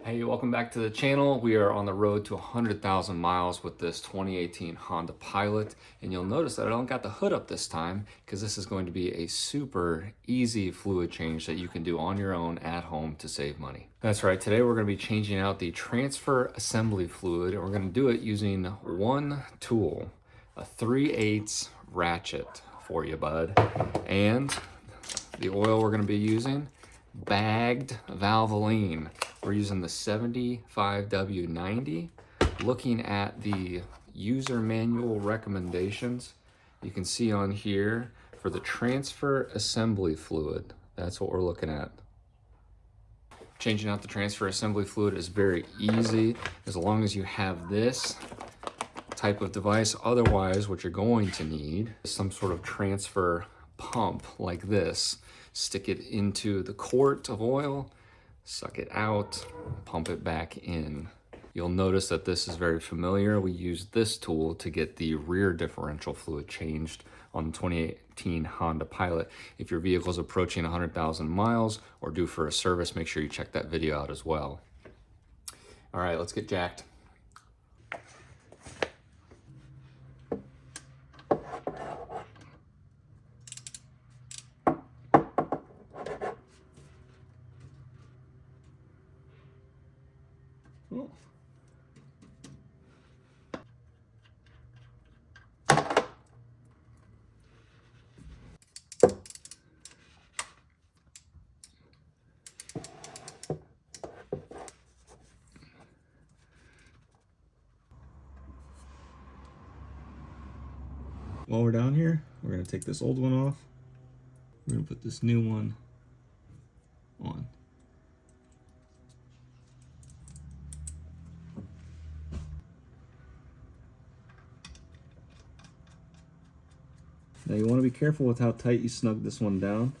Hey, welcome back to the channel. We are on the road to 100,000 miles with this 2018 Honda Pilot. And you'll notice that I don't got the hood up this time because this is going to be a super easy fluid change that you can do on your own at home to save money. That's right, today we're going to be changing out the transfer assembly fluid, and we're going to do it using one tool, a 3/8 ratchet for you, bud. And the oil we're going to be using, bagged Valvoline. We're using the 75W90. Looking at the user manual recommendations, you can see on here for the transfer assembly fluid, that's what we're looking at. Changing out the transfer assembly fluid is very easy as long as you have this type of device. Otherwise, what you're going to need is some sort of transfer pump like this. Stick it into the quart of oil, suck it out, pump it back in. You'll notice that this is very familiar. We used this tool to get the rear differential fluid changed on the 2018 Honda Pilot. If your vehicle is approaching 100,000 miles or due for a service, make sure you check that video out as well. All right, let's get jacked. Oh. While we're down here, we're going to take this old one off. We're going to put this new one on. Now you want to be careful with how tight you snug this one down.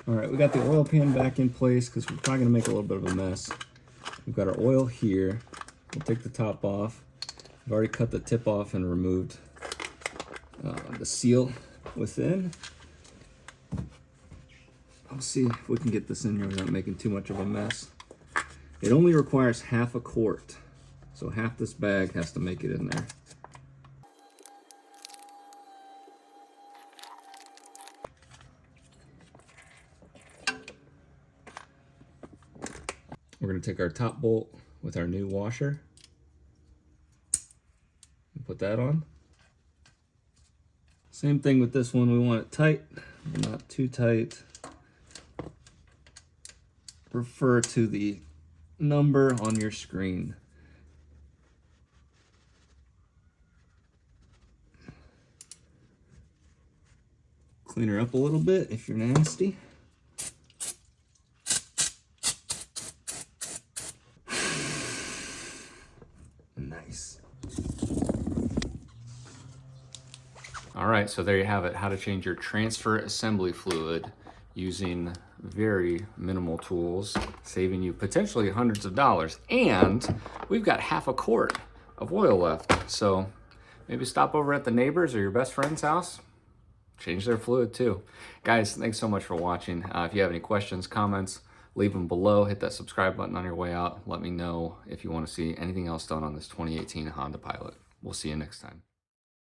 All right, we got the oil pan back in place because we're probably gonna make a little bit of a mess. We've got our oil here. We'll take the top off. I've already cut the tip off and removed the seal within. I'll see if we can get this in here without making too much of a mess. It only requires half a quart, so half this bag has to make it in there. We're going to take our top bolt with our new washer and put that on. Same thing with this one, we want it tight, but not too tight. Refer to the number on your screen. Clean her up a little bit if you're nasty. Nice. All right, so there you have it, how to change your transfer assembly fluid using very minimal tools, saving you potentially hundreds of dollars. And we've got half a quart of oil left. So maybe stop over at the neighbor's or your best friend's house, change their fluid too. Guys, thanks so much for watching. If you have any questions, comments, leave them below. Hit that subscribe button on your way out. Let me know if you want to see anything else done on this 2018 Honda Pilot. We'll see you next time.